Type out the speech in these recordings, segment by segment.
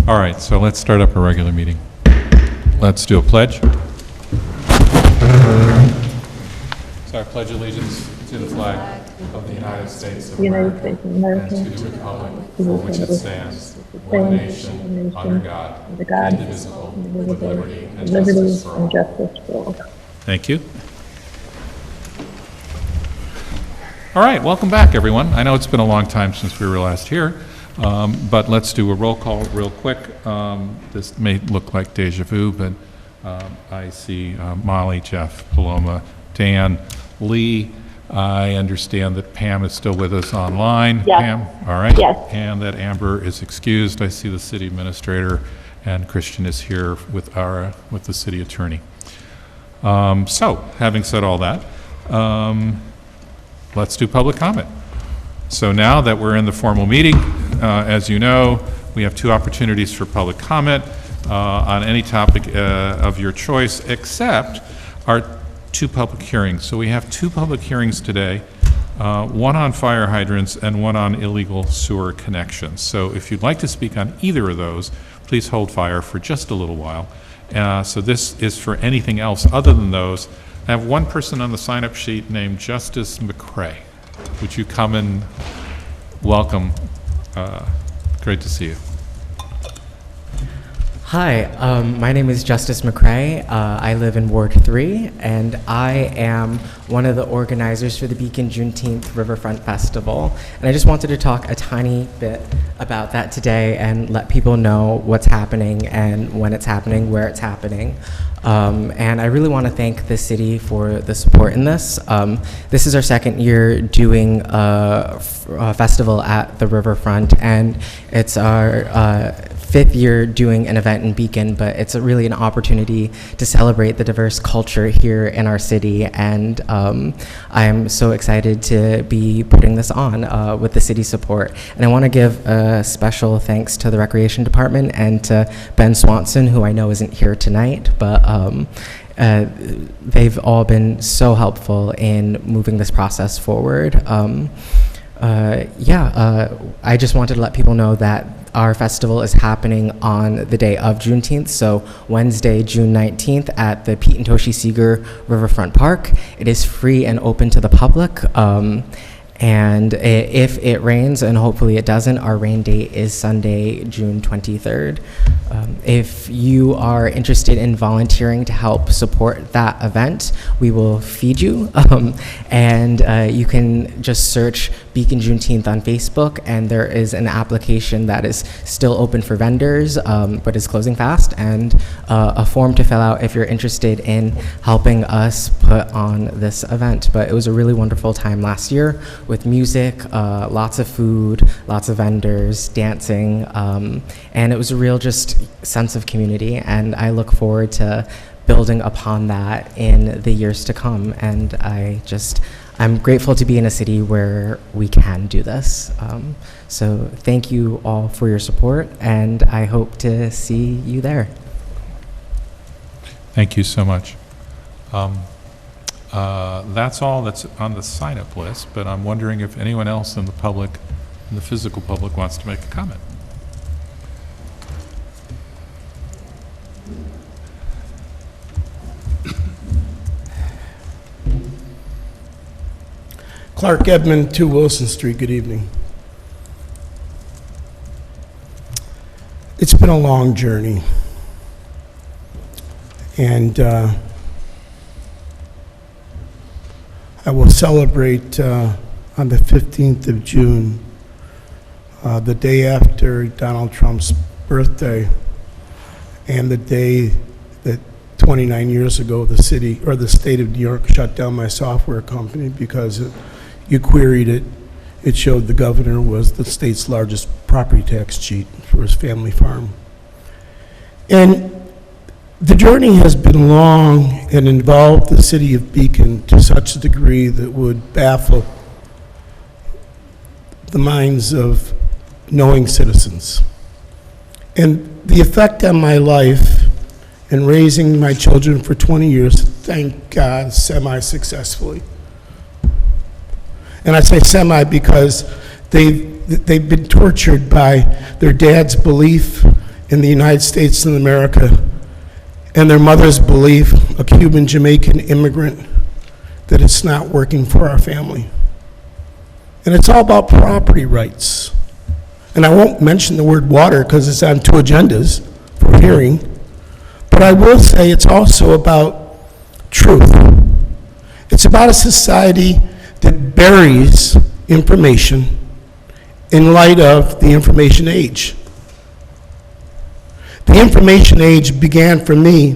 All right, so let's start up a regular meeting. Let's do a pledge. So I pledge allegiance to the flag of the United States of America and to the republic for which it stands, one nation, under God, indivisible, with liberty and justice for all. Thank you. All right, welcome back, everyone. I know it's been a long time since we were last here, but let's do a roll call real quick. This may look like deja vu, but I see Molly, Jeff, Paloma, Dan, Lee. I understand that Pam is still with us online. Yes. Pam, all right. Yes. And that Amber is excused. I see the city administrator, and Christian is here with the city attorney. So, having said all that, let's do public comment. So now that we're in the formal meeting, as you know, we have two opportunities for public comment on any topic of your choice, except our two public hearings. So we have two public hearings today, one on fire hydrants and one on illegal sewer connections. So if you'd like to speak on either of those, please hold fire for just a little while. So this is for anything else other than those. I have one person on the sign-up sheet named Justice McCrae. Would you come and welcome? Great to see you. Hi, my name is Justice McCrae. I live in Ward 3, and I am one of the organizers for the Beacon Juneteenth Riverfront Festival. And I just wanted to talk a tiny bit about that today and let people know what's happening and when it's happening, where it's happening. And I really want to thank the city for the support in this. This is our second year doing a festival at the Riverfront, and it's our fifth year doing an event in Beacon, but it's really an opportunity to celebrate the diverse culture here in our city, and I am so excited to be putting this on with the city support. And I want to give a special thanks to the Recreation Department and to Ben Swanson, who I know isn't here tonight, but they've all been so helpful in moving this process forward. I just wanted to let people know that our festival is happening on the day of Juneteenth, so Wednesday, June 19th at the Pete and Toshi Seeger Riverfront Park. It is free and open to the public. And if it rains, and hopefully it doesn't, our rain date is Sunday, June 23rd. If you are interested in volunteering to help support that event, we will feed you. And you can just search Beacon Juneteenth on Facebook, and there is an application that is still open for vendors, but is closing fast, and a form to fill out if you're interested in helping us put on this event. But it was a really wonderful time last year with music, lots of food, lots of vendors, dancing, and it was a real just sense of community, and I look forward to building upon that in the years to come. And I'm grateful to be in a city where we can do this. So thank you all for your support, and I hope to see you there. Thank you so much. That's all that's on the sign-up list, but I'm wondering if anyone else in the public, in the physical public, wants to make a comment. Clark Edmond, 2 Wilson Street. Good evening. It's been a long journey, and I will celebrate on the 15th of June, the day after Donald Trump's birthday, and the day that 29 years ago the city or the state of New York shut down my software company because you queried it. It showed the governor was the state's largest property tax cheat for his family farm. And the journey has been long and involved the city of Beacon to such a degree that would baffle the minds of knowing citizens. And the effect on my life in raising my children for 20 years, thank God, semi-successfully. And I say semi because they've been tortured by their dad's belief in the United States of America, and their mother's belief, a Cuban Jamaican immigrant, that it's not working for our family. And it's all about property rights. And I won't mention the word water because it's on 2 agendas for hearing, but I will say it's also about truth. It's about a society that buries information in light of the information age. The information age began for me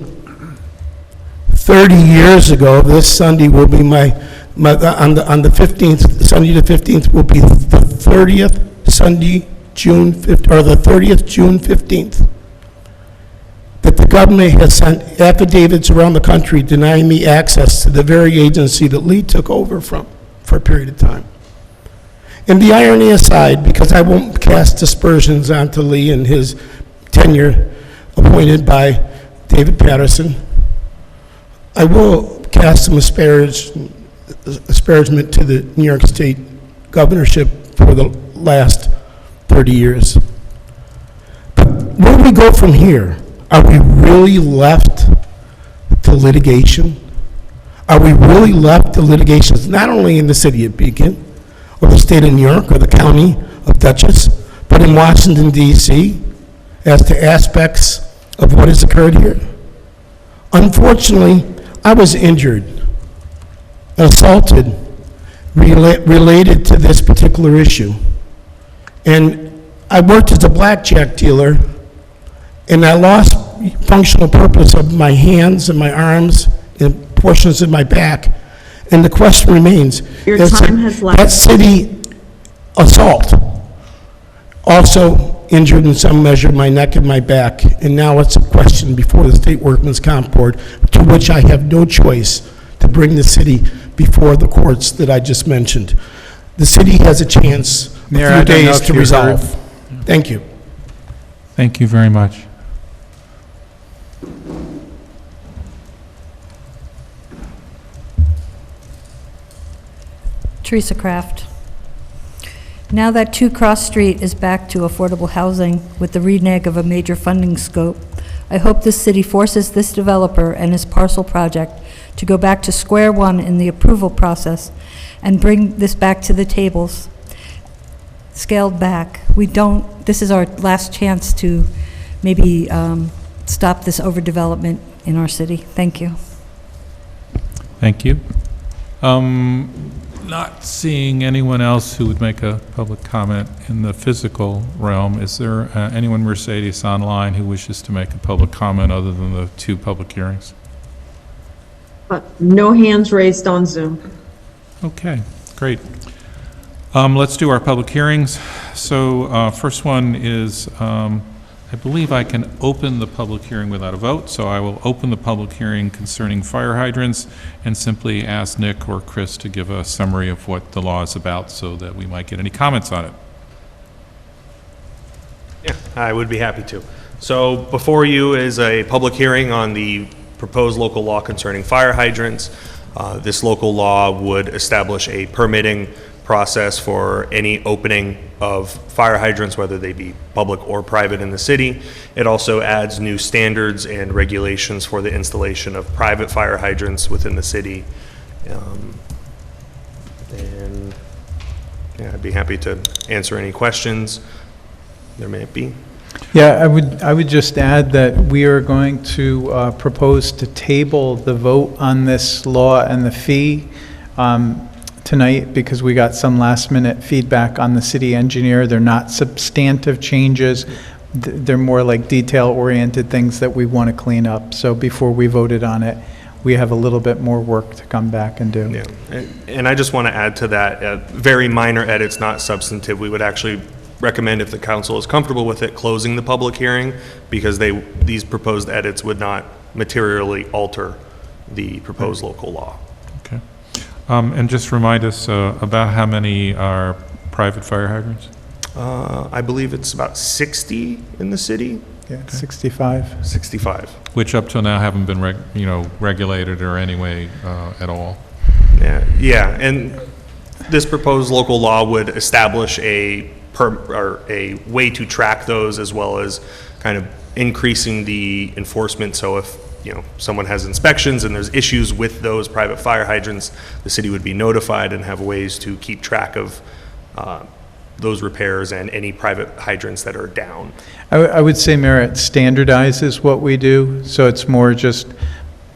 30 years ago. This Sunday will be on the 15th, Sunday the 15th will be the 30th Sunday, June 15th, or the 30th, June 15th, that the government has sent affidavits around the country denying me access to the very agency that Lee took over from for a period of time. And the irony aside, because I won't cast aspersions onto Lee and his tenure appointed by David Patterson, I will cast some disparagement to the New York State governorship for the last 30 years. But where do we go from here? Are we really left to litigation? Are we really left to litigations not only in the city of Beacon, or the state of New York, or the county of Dutchess, but in Washington, D.C., as to aspects of what has occurred here? Unfortunately, I was injured, assaulted, related to this particular issue. And I worked as a blackjack dealer, and I lost functional purpose of my hands and my arms and portions of my back. And the question remains, Your is time has left. that city assault also injured in some measure my neck and my back, and now it's a question before the State Workman's Comp Board, to which I have no choice to bring the city before the courts that I just mentioned. The city has a chance, a Mayor, few I don't know days if to you resolve. heard. Thank you. Thank you very much. Teresa Kraft. Now that 2 Cross Street is back to affordable housing with the renege of a major funding scope, I hope this city forces this developer and his parcel project to go back to square one in the approval process and bring this back to the tables, scaled back. This is our last chance to maybe stop this overdevelopment in our city. Thank you. Thank you. Not seeing anyone else who would make a public comment in the physical realm. Is there anyone, Mercedes, online who wishes to make a public comment other than the 2 public hearings? No hands raised on Zoom. Okay, great. Let's do our public hearings. So first one is, I believe I can open the public hearing without a vote, so I will open the public hearing concerning fire hydrants and simply ask Nick or Chris to give a summary of what the law is about so that we might get any comments on it. Yeah, I would be happy to. So before you is a public hearing on the proposed local law concerning fire hydrants. This local law would establish a permitting process for any opening of fire hydrants, whether they be public or private in the city. It also adds new standards and regulations for the installation of private fire hydrants within the city. And yeah, I'd be happy to answer any questions there may be. Yeah, I would just add that we are going to propose to table the vote on this law and the fee tonight because we got some last-minute feedback on the city engineer. They're not substantive changes. They're more like detail-oriented things that we want to clean up. So before we voted on it, we have a little bit more work to come back and do. Yeah, and I just want to add to that, very minor edits, not substantive. We would actually recommend, if the council is comfortable with it, closing the public hearing because these proposed edits would not materially alter the proposed local law. Okay. And just remind us about how many are private fire hydrants? I believe it's about 60 in the city. Yeah, 65. 65. Which up till now haven't been regulated or any way at all. Yeah, and this proposed local law would establish a way to track those, as well as kind of increasing the enforcement. So if, someone has inspections and there's issues with those private fire hydrants, the city would be notified and have ways to keep track of those repairs and any private hydrants that are down. I would say, Mayor, it standardizes what we do, so it's more just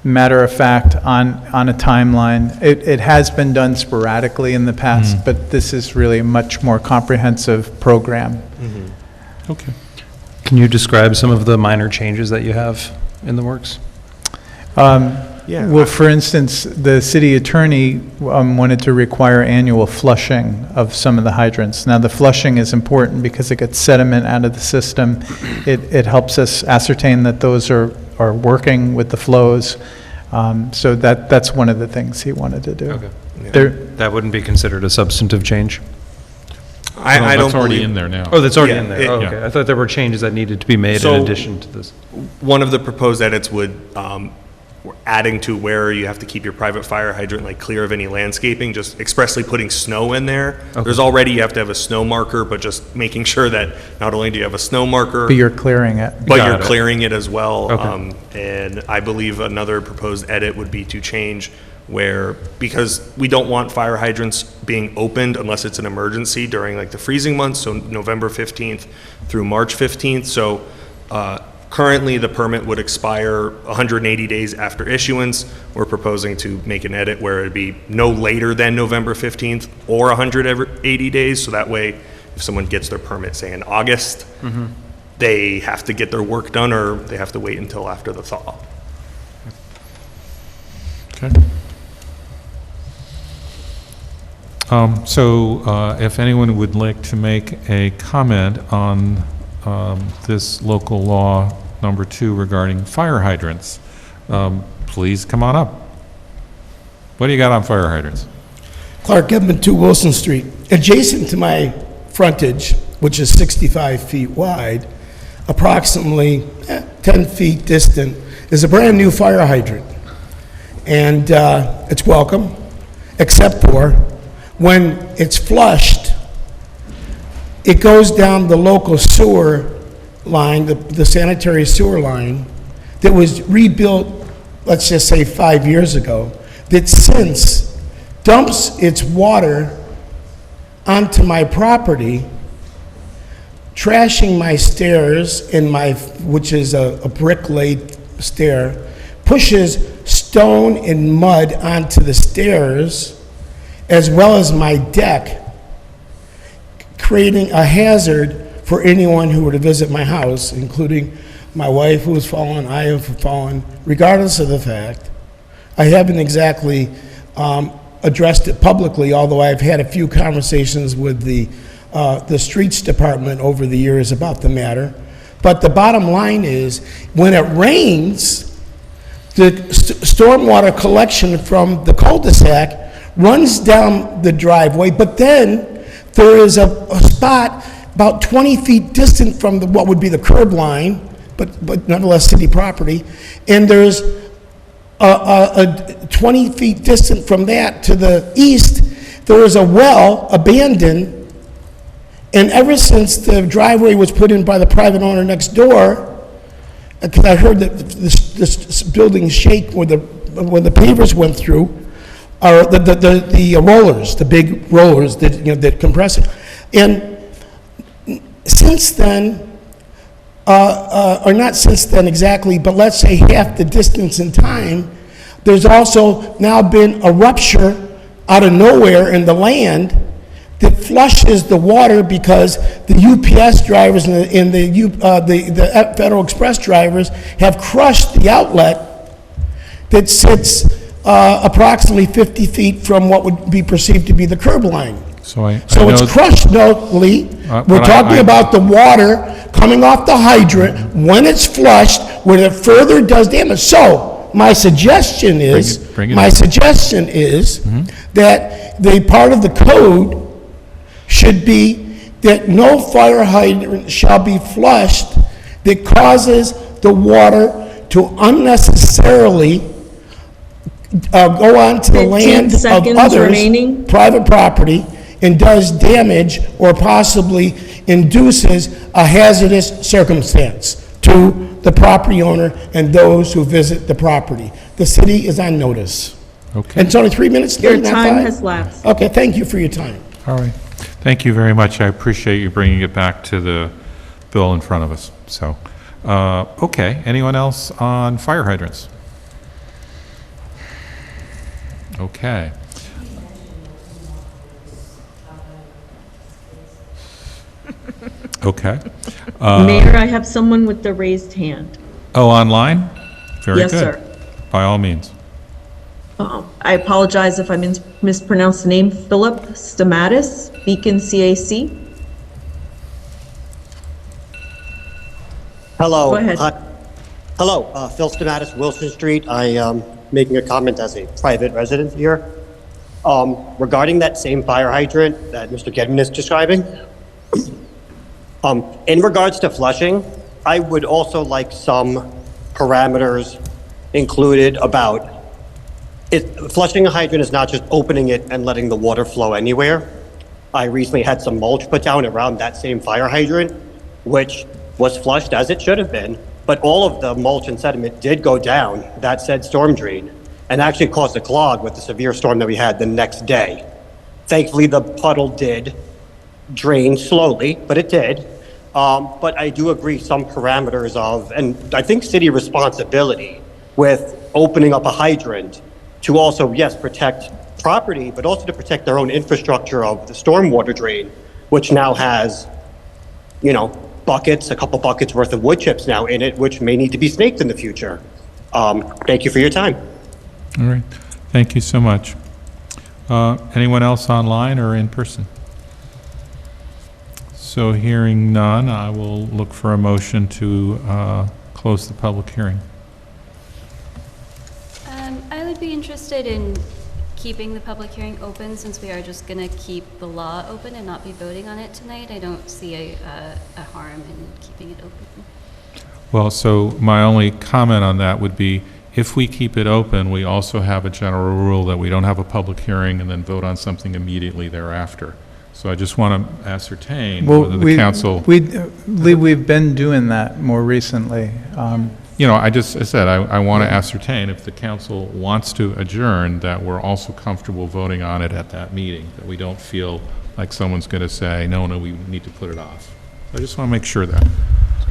matter of fact on a timeline. It has been done sporadically in the past, but this is really a much more comprehensive program. Okay. Can you describe some of the minor changes that you have in the works? Yeah. Well, for instance, the city attorney wanted to require annual flushing of some of the hydrants. Now, the flushing is important because it gets sediment out of the system. It helps us ascertain that those are working with the flows. So that's one of the things he wanted to do. Okay. There, That wouldn't be considered a substantive change? I don't That's already believe- in there now. Oh, that's already Yeah, in there. it- Oh, okay. I thought there were changes that needed to be made in So- addition to this. One of the proposed edits would, we're adding to where you have to keep your private fire hydrant like clear of any landscaping, just expressly putting snow in there. Okay. There's already, you have to have a snow marker, but just making sure that not only do you have a snow marker, but you're clearing it. but Got you're it. clearing it as well. Okay. And I believe another proposed edit would be to change where, because we don't want fire hydrants being opened unless it's an emergency during like the freezing months, so November 15th through March 15th. So currently, the permit would expire 180 days after issuance. We're proposing to make an edit where it'd be no later than November 15th or 180 days, so that way, if someone gets their permit, say in August, they have to get their work done, or they have to wait until after the thaw. Okay. So if anyone would like to make a comment on this local law number 2 regarding fire hydrants, please come on up. What do you got on fire hydrants? Clark Edmond, 2 Wilson Street. Adjacent to my frontage, which is 65 feet wide, approximately 10 feet distant, is a brand-new fire hydrant. And it's welcome, except for when it's flushed, it goes down the local sewer line, the sanitary sewer line, that was rebuilt, let's just say 5 years ago, that since dumps its water onto my property, trashing my stairs which is a brick-laid stair, pushes stone and mud onto the stairs, as well as my deck, creating a hazard for anyone who were to visit my house, including my wife who has fallen, I have fallen, regardless of the fact. I haven't exactly addressed it publicly, although I've had a few conversations with the streets department over the years about the matter. But the bottom line is, when it rains, the stormwater collection from the cul-de-sac runs down the driveway, but then there is a spot about 20 feet distant from what would be the curb line, but nonetheless city property, and there's a 20 feet distant from that to the east, there is a well abandoned, and ever since the driveway was put in by the private owner next door, because I heard that this building shake when the pavers went through, or the rollers, the big rollers that compress it, and since then, or not since then exactly, but let's say half the distance in time, there's also now been a rupture out of nowhere in the land that flushes the water because the UPS drivers and the Federal Express drivers have crushed the outlet that sits approximately 50 feet from what would be perceived to be the curb line. So So it's crushed, no, Lee. We're but talking I- about the water coming off the hydrant when it's flushed, when it further does damage. So my suggestion is, Bring it in. that the part of the code should be that no fire hydrant shall be flushed that causes the water to unnecessarily go onto the 15 land of seconds others, remaining. private property, and does damage or possibly induces a hazardous circumstance. to the property owner and those who visit the property. The city is on notice. Okay, And it's only 3 minutes Your late, not time 5? has lapsed. Okay, thank you for your time. all right. Thank you very much. I appreciate you bringing it back to the bill in front of us. So, okay, anyone else on fire hydrants? Okay. Okay. Mayor, I have someone with the raised hand. Oh, online? Very Yes, good. sir. By all means. I apologize if I mispronounced the name. Philip Stamatis, Beacon CAC. Hello. Go ahead. Hello, Phil Stamatis, Wilson Street. I am making a comment as a private resident here. Regarding that same fire hydrant that Mr. Gedman is describing, in regards to flushing, I would also like some parameters included about flushing a hydrant is not just opening it and letting the water flow anywhere. I recently had some mulch put down around that same fire hydrant, which was flushed as it should have been, but all of the mulch and sediment did go down that said storm drain and actually caused a clog with the severe storm that we had the next day. Thankfully, the puddle did drain slowly, but it did. But I do agree some parameters of, and I think city responsibility with opening up a hydrant to also, yes, protect property, but also to protect their own infrastructure of the stormwater drain, which now has, buckets, a couple buckets worth of wood chips now in it, which may need to be snaked in the future. Thank you for your time. All right. Thank you so much. Anyone else online or in person? So hearing none, I will look for a motion to close the public hearing. I would be interested in keeping the public hearing open since we are just going to keep the law open and not be voting on it tonight. I don't see a harm in keeping it open. Well, so my only comment on that would be, if we keep it open, we also have a general rule that we don't have a public hearing and then vote on something immediately thereafter. So I just want to ascertain whether the council... We've been doing that more recently. I said, I want to ascertain if the council wants to adjourn, that we're also comfortable voting on it at that meeting, that we don't feel like someone's going to say, no, we need to put it off. I just want to make sure that,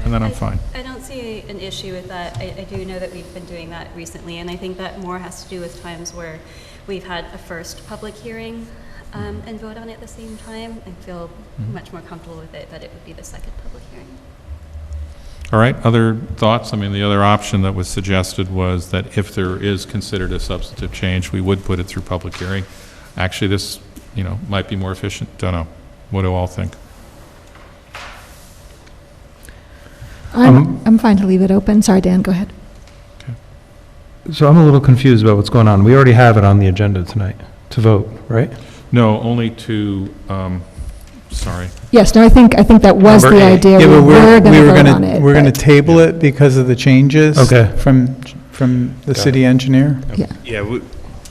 and then I'm fine. I don't see an issue with that. I do know that we've been doing that recently, and I think that more has to do with times where we've had a first public hearing and vote on it at the same time. I feel much more comfortable with it that it would be the second public hearing. All right, other thoughts? I mean, the other option that was suggested was that if there is considered a substantive change, we would put it through public hearing. Actually, this, might be more efficient. Don't know. What do you all think? I'm fine to leave it open. Sorry, Dan, go ahead. So I'm a little confused about what's going on. We already have it on the agenda tonight to vote, right? No, only to, sorry. Yes, no, I think that was Number the 8. idea. Yeah, We but were going to vote on it. We're going to but- table it because of the changes Okay. from the city engineer. Yeah. Yeah,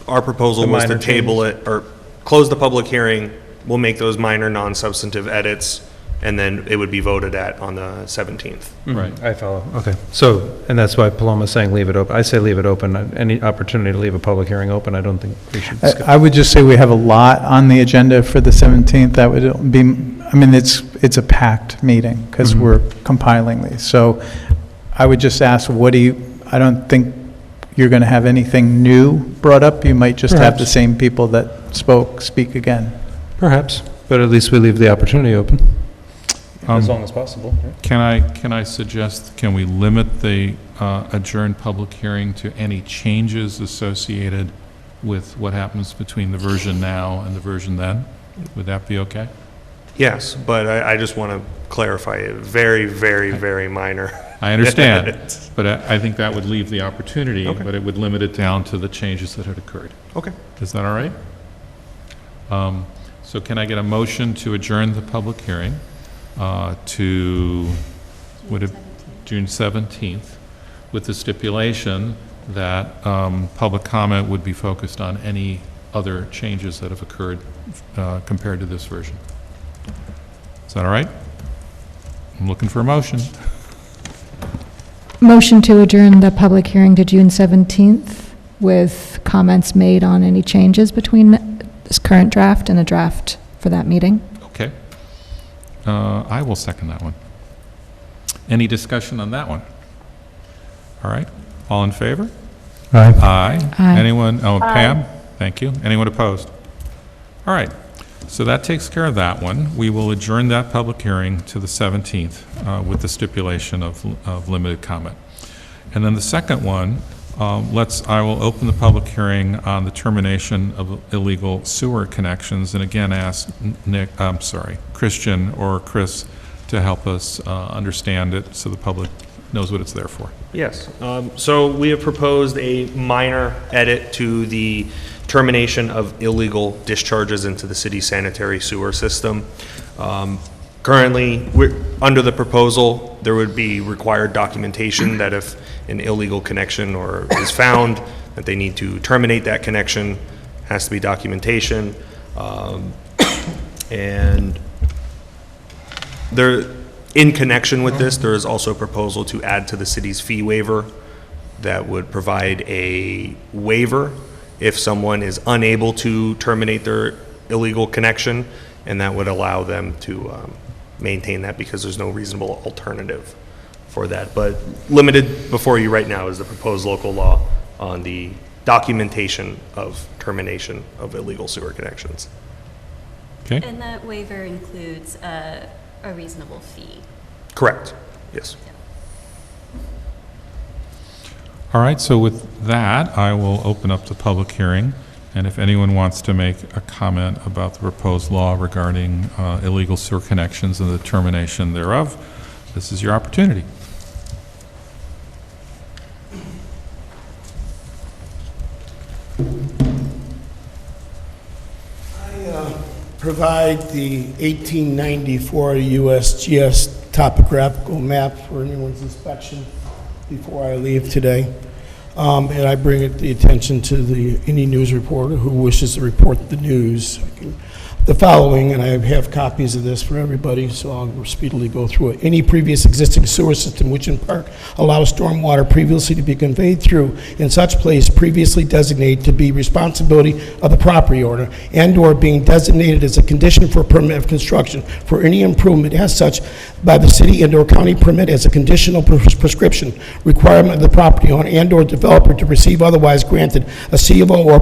our proposal The was to minor table it, or close the public hearing. We'll make those minor, non-substantive edits, and then it would be voted at on the 17th. Right. I follow. Okay. So, and that's why Paloma's saying leave it open. I say leave it open. Any opportunity to leave a public hearing open, I don't think we should skip. I would just say we have a lot on the agenda for the 17th. That would be, it's a packed meeting because we're compiling these. So I would just ask, I don't think you're going to have anything new brought up. You might just have the Perhaps. same people that speak again. Perhaps, but at least we leave the opportunity open. As long as possible. Can I suggest, can we limit the adjourned public hearing to any changes associated with what happens between the version now and the version then? Would that be okay? Yes, but I just want to clarify it. Very, very, very minor. I understand, but I think that would leave the opportunity, Okay. but it would limit it down to the changes that had occurred. Okay. Is that all right? So can I get a motion to adjourn the public hearing to June 17th, with the stipulation that public comment would be focused on any other changes that have occurred compared to this version? Is that all right? I'm looking for a motion. Motion to adjourn the public hearing to June 17th with comments made on any changes between this current draft and a draft for that meeting. Okay. I will second that one. Any discussion on that one? All right, all in favor? Aye. Aye. Aye. Anyone, oh, Pam? Thank you. Anyone opposed? All right, so that takes care of that one. We will adjourn that public hearing to the 17th with the stipulation of limited comment. And then the second one, I will open the public hearing on the termination of illegal sewer connections, and again ask Christian or Chris to help us understand it so the public knows what it's there for. Yes. So we have proposed a minor edit to the termination of illegal discharges into the city sanitary sewer system. Currently, under the proposal, there would be required documentation that if an illegal connection is found, that they need to terminate that connection, has to be documentation. And in connection with this, there is also a proposal to add to the city's fee waiver that would provide a waiver if someone is unable to terminate their illegal connection, and that would allow them to maintain that because there's no reasonable alternative for that. But limited before you right now is the proposed local law on the documentation of termination of illegal sewer connections. Okay? And that waiver includes a reasonable fee. Correct, yes. All right, so with that, I will open up the public hearing, and if anyone wants to make a comment about the proposed law regarding illegal sewer connections and the termination thereof, this is your opportunity. Provide the 1894 USGS topographical map for anyone's inspection before I leave today. And I bring it the attention to any news reporter who wishes to report the news. The following, and I have copies of this for everybody, so I'll speedily go through it. Any previous existing sewer system which in part allows stormwater previously to be conveyed through in such place previously designated to be responsibility of the property owner and/or being designated as a condition for permit of construction for any improvement as such by the city and/or county permit as a conditional prescription requirement of the property owner and/or developer to receive otherwise granted a CFO or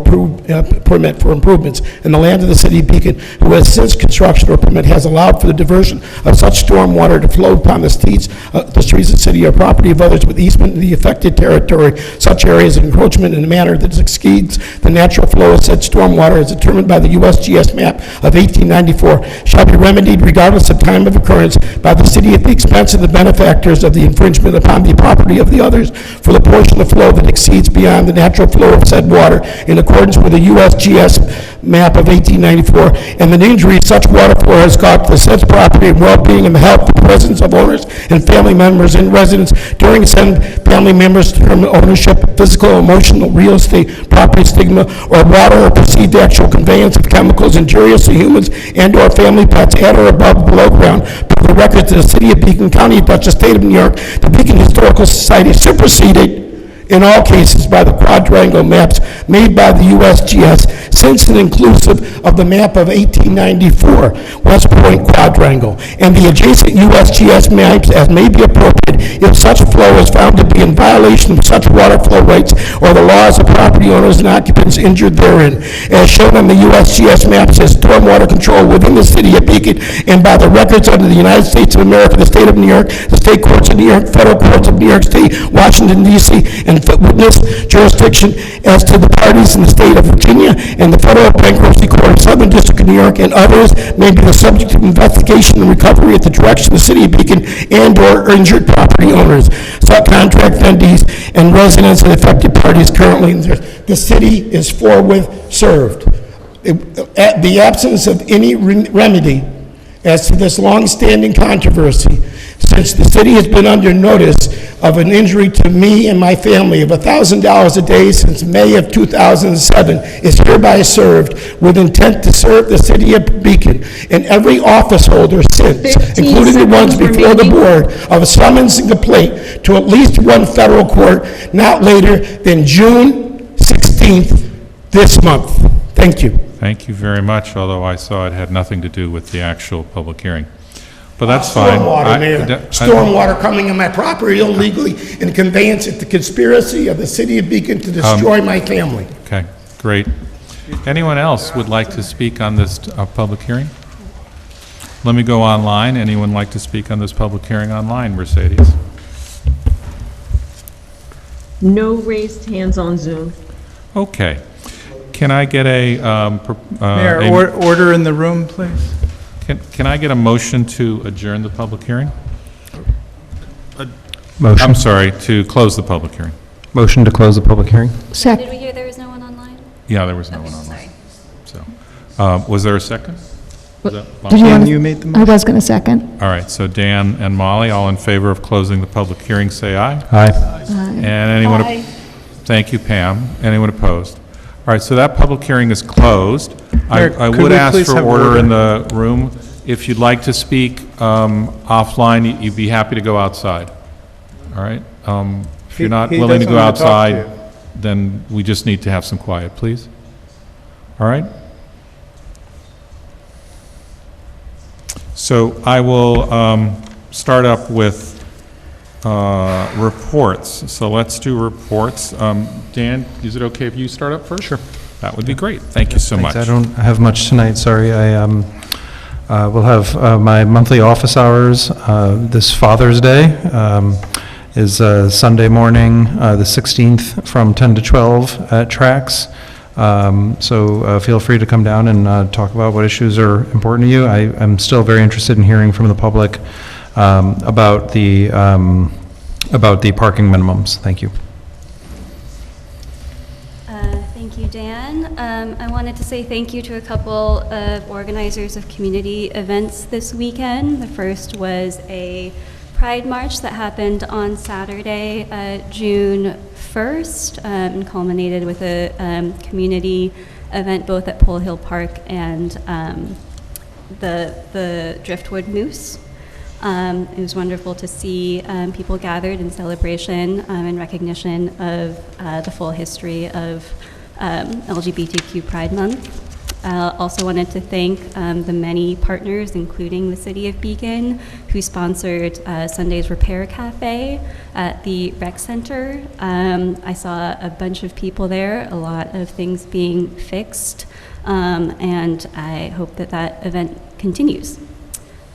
permit for improvements in the land of the city of Beacon, who has since construction or permit has allowed for the diversion of such stormwater to flow upon the streets of the city or property of others with easement in the affected territory, such areas of encroachment in a manner that exceeds the natural flow of said stormwater as determined by the USGS map of 1894 shall be remedied regardless of time of occurrence by the city at the expense of the benefactors of the infringement upon the property of the others for the portion of flow that exceeds beyond the natural flow of said water in accordance with the USGS map of 1894, and the injury such water flow has caused to the said property and well-being and the health and presence of owners and family members and residents during said family members' term of ownership, physical, emotional, real estate, property stigma, or water or perceived actual conveyance of chemicals injurious to humans and/or family pets at or above below ground. Per the records of the city of Beacon County, Dutchess State of New York, the Beacon Historical Society superseded in all cases by the quadrangle maps made by the USGS, since and inclusive of the map of 1894 West Point Quadrangle, and the adjacent USGS maps as may be appropriate if such flow is found to be in violation of such water flow rights or the laws of property owners and occupants injured therein, as shown on the USGS maps as stormwater control within the city of Beacon, and by the records under the United States of America, the state of New York, the state courts of New York, federal courts of New York State, Washington, D.C., and witness jurisdiction as to the parties in the state of Virginia and the federal bankruptcy court of Southern District of New York, and others may be the subject of investigation and recovery at the direction of the city of Beacon and/or injured property owners, subcontract vendees, and residents and affected parties currently in there. The city is forthwith served. The absence of any remedy as to this long-standing controversy, since the city has been under notice of an injury to me and my family of $1,000 a day since May of 2007, is hereby served with intent to serve the city of Beacon and every office holder since, 15 including the ones seconds before the remaining. board, of a summons and complaint to at least one federal court not later than June 16th this month. Thank you. Thank you very much, although I saw it had nothing to do with the actual public hearing. But that's fine. Stormwater, Mayor. Stormwater coming on my property illegally and conveyance at the conspiracy of the city of Beacon to destroy my family. Okay, great. Anyone else would like to speak on this public hearing? Let me go online. Anyone like to speak on this public hearing online, Mercedes? No raised hands on Zoom. Okay. Can I get a, Mayor, order in the room, please. can I get a motion to adjourn the public hearing? Motion. I'm sorry, to close the public hearing. Motion to close the public hearing? Did we hear there was no one online? Yeah, there was no one online. So, was there a second? Was that Did you Dan, want you made the I motion? was going to second. All right, so Dan and Molly, all in favor of closing the public hearing, say aye. Aye. And anyone, thank you, Pam. Anyone opposed? All right, so that public hearing is closed. Mayor, I could would we ask please for have order order? in the room. If you'd like to speak offline, you'd be happy to go outside. All right? If you're not He willing to doesn't go want to talk to outside, then we just need to have some quiet, please. All right? So I will start up with reports. So let's do reports. Dan, is it okay if you start up first? Sure. That would be great. Thank you so much. Thanks. I don't have much tonight, sorry. I will have my monthly office hours this Father's Day. Is Sunday morning, the 16th, from 10 to 12 at Trax. So feel free to come down and talk about what issues are important to you. I'm still very interested in hearing from the public about the parking minimums. Thank you. Thank you, Dan. I wanted to say thank you to a couple of organizers of community events this weekend. The first was a Pride March that happened on Saturday, June 1st, and culminated with a community event both at Pole Hill Park and the Driftwood Moose. It was wonderful to see people gathered in celebration and recognition of the full history of LGBTQ Pride Month. Also wanted to thank the many partners, including the City of Beacon, who sponsored Sunday's Repair Cafe at the Rec Center. I saw a bunch of people there, a lot of things being fixed, and I hope that that event continues.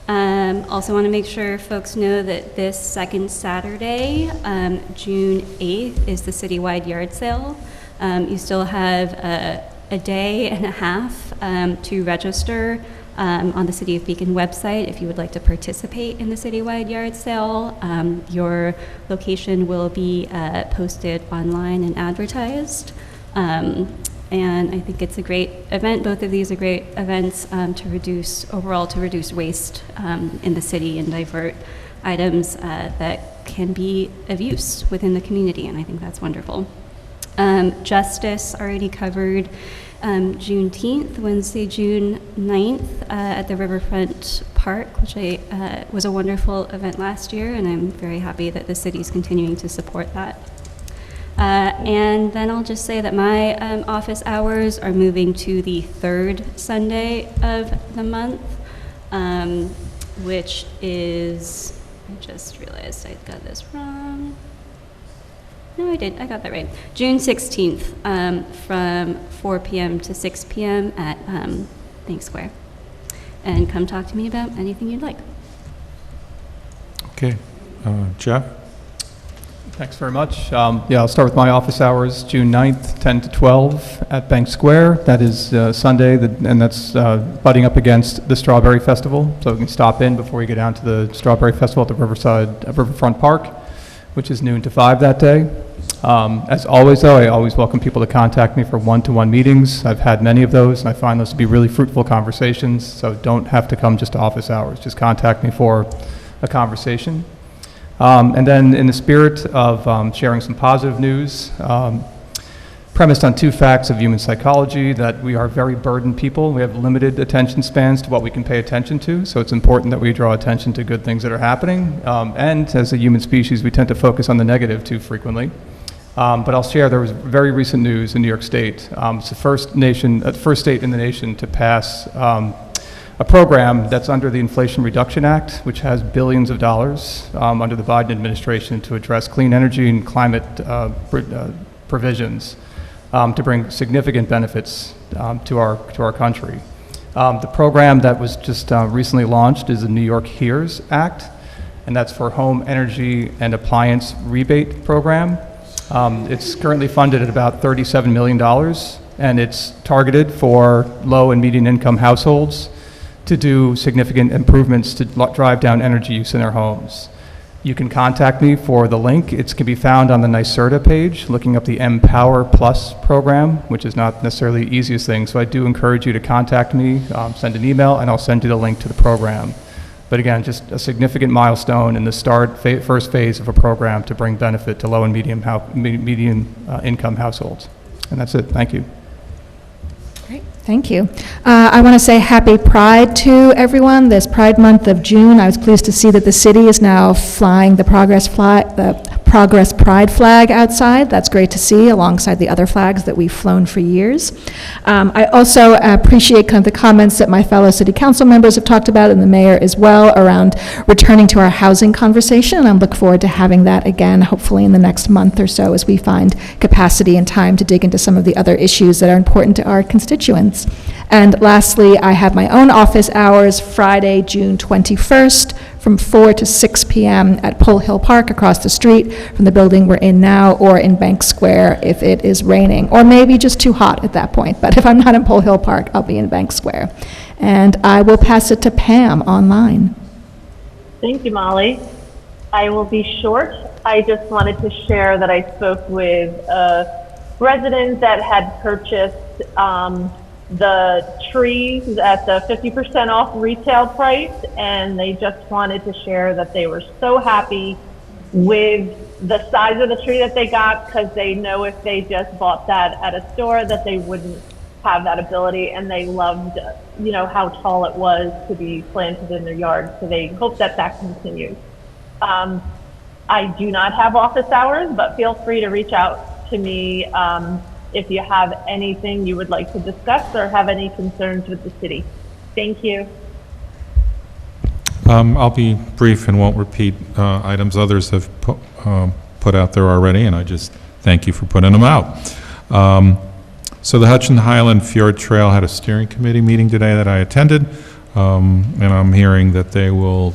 Also want to make sure folks know that this second Saturday, June 8th, is the citywide yard sale. You still have a day and a half to register on the City of Beacon website if you would like to participate in the citywide yard sale. Your location will be posted online and advertised. And I think it's a great event. Both of these are great events to reduce waste in the city and divert items that can be of use within the community, and I think that's wonderful. Justice already covered Juneteenth, Wednesday, June 9th, at the Riverfront Park, which was a wonderful event last year, and I'm very happy that the city is continuing to support that. And then I'll just say that my office hours are moving to the third Sunday of the month, which is, I just realized I got this wrong. No, I did. I got that right. June 16th, from 4 p.m. to 6 p.m. at Bank Square. And come talk to me about anything you'd like. Okay. Jeff? Thanks very much. Yeah, I'll start with my office hours, June 9th, 10 to 12 at Bank Square. That is Sunday, and that's butting up against the Strawberry Festival. So you can stop in before you go down to the Strawberry Festival at the Riverfront Park, which is noon to 5 that day. As always, though, I always welcome people to contact me for one-to-one meetings. I've had many of those, and I find those to be really fruitful conversations, so don't have to come just to office hours. Just contact me for a conversation. And then in the spirit of sharing some positive news, premised on 2 facts of human psychology, that we are very burdened people. We have limited attention spans to what we can pay attention to, so it's important that we draw attention to good things that are happening. And as a human species, we tend to focus on the negative too frequently. But I'll share, there was very recent news in New York State. It's the first state in the nation to pass a program that's under the Inflation Reduction Act, which has billions of dollars under the Biden administration to address clean energy and climate provisions to bring significant benefits to our country. The program that was just recently launched is the New York HERES Act, and that's for Home Energy and Appliance Rebate Program. It's currently funded at about $37 million, and it's targeted for low and median income households to do significant improvements to drive down energy use in their homes. You can contact me for the link. It can be found on the NYSERDA page, looking up the Empower Plus program, which is not necessarily the easiest thing. So I do encourage you to contact me, send an email, and I'll send you the link to the program. But again, just a significant milestone in the first phase of a program to bring benefit to low and medium income households. And that's it. Thank you. Great, thank you. I want to say happy Pride to everyone. This Pride Month of June, I was pleased to see that the city is now flying the Progress Pride flag outside. That's great to see, alongside the other flags that we've flown for years. I also appreciate kind of the comments that my fellow city council members have talked about, and the mayor as well, around returning to our housing conversation. And I look forward to having that again, hopefully in the next month or so, as we find capacity and time to dig into some of the other issues that are important to our constituents. And lastly, I have my own office hours Friday, June 21st, from 4 to 6 p.m. at Pole Hill Park, across the street from the building we're in now, or in Bank Square if it is raining, or maybe just too hot at that point. But if I'm not in Pole Hill Park, I'll be in Bank Square. And I will pass it to Pam online. Thank you, Molly. I will be short. I just wanted to share that I spoke with a resident that had purchased the trees at the 50% off retail price, and they just wanted to share that they were so happy with the size of the tree that they got, because they know if they just bought that at a store that they wouldn't have that ability, and they loved, you know, how tall it was to be planted in their yard, so they hope that that continues. I do not have office hours, but feel free to reach out to me if you have anything you would like to discuss or have any concerns with the city. Thank you. I'll be brief and won't repeat items others have put out there already, and I just thank you for putting them out. So the Hudson Highland Fjord Trail had a steering committee meeting today that I attended, and I'm hearing that they will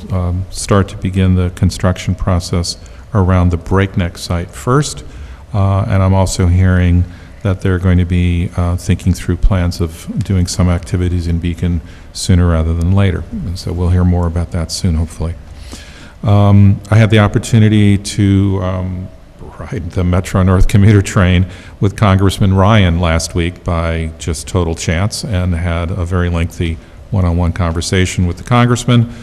start to begin the construction process around the Breakneck site first, and I'm also hearing that they're going to be thinking through plans of doing some activities in Beacon sooner rather than later. And so we'll hear more about that soon, hopefully. I had the opportunity to ride the Metro North commuter train with Congressman Ryan last week by just total chance, and had a very lengthy one-on-one conversation with the congressman,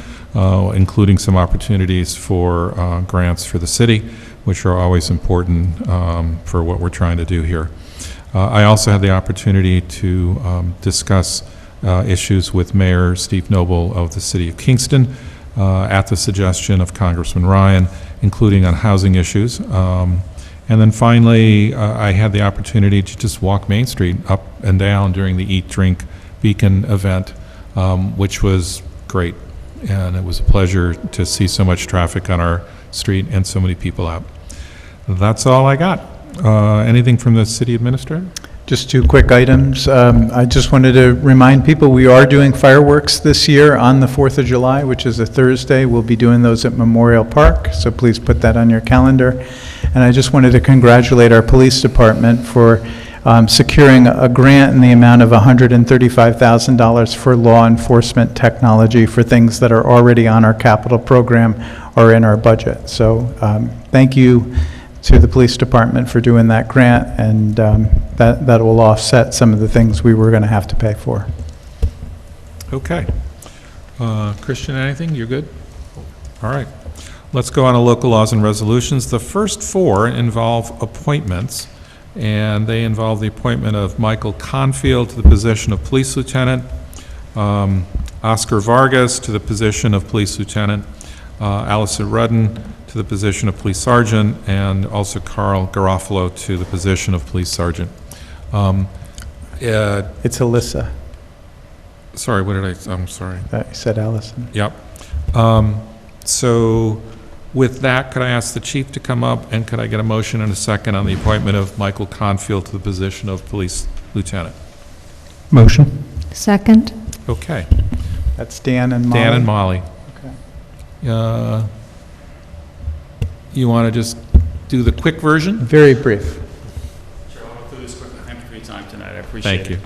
including some opportunities for grants for the city, which are always important for what we're trying to do here. I also had the opportunity to discuss issues with Mayor Steve Noble of the City of Kingston at the suggestion of Congressman Ryan, including on housing issues. And then finally, I had the opportunity to just walk Main Street up and down during the Eat, Drink, Beacon event, which was great. And it was a pleasure to see so much traffic on our street and so many people out. That's all I got. Anything from the city administrator? Just 2 quick items. I just wanted to remind people we are doing fireworks this year on the 4th of July, which is a Thursday. We'll be doing those at Memorial Park, so please put that on your calendar. And I just wanted to congratulate our police department for securing a grant in the amount of $135,000 for law enforcement technology for things that are already on our capital program or in our budget. So thank you to the police department for doing that grant, and that will offset some of the things we were going to have to pay for. Okay. Christian, anything? You're good? All right. Let's go on to local laws and resolutions. The first four involve appointments, and they involve the appointment of Michael Confield to the position of police lieutenant, Oscar Vargas to the position of police lieutenant, Allison Rudden to the position of police sergeant, and also Carl Garofalo to the position of police sergeant. It's Alyssa. Sorry, what did I'm sorry. You said Allison. Yep. So with that, could I ask the chief to come up, and could I get a motion and a second on the appointment of Michael Confield to the position of police lieutenant? Motion. Second? Okay. That's Dan and Molly. Dan and Molly. Okay. You want to just do the quick version? Very brief. Sure, I'll go through this quickly. Thank you for your time tonight. I appreciate it. Thank you.